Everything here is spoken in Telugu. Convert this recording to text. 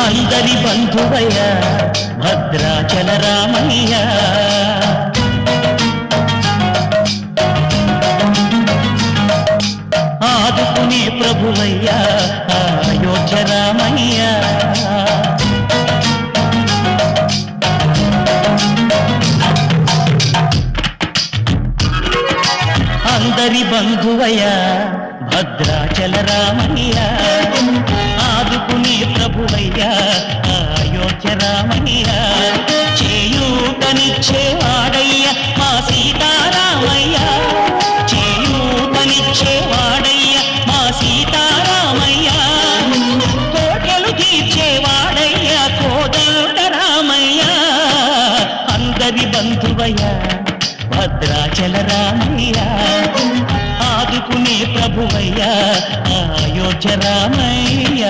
అందరి బంధువయ్య భద్రాచల రామయ్య ఆదుకునే ప్రభువయ్య అయోధ్య రామయ్య అందరి బంధువయ్య భద్రాచల రామయ్య ఆదుకునే ప్రభువయ్య అయోధ్య రామయ్య చేయూతనిచ్చేవాడయ్య మా సీతారామయ్య చేయూతనిచ్చేవాడయ్య మా సీతారామయ్య కోటలు తీర్చేవాడయ్య కోదండ రామయ్య అందరి బంధువయ్య భద్రాచల రామయ్య ఆదుకునే ప్రభువయ్య అయోధ్య రామయ్య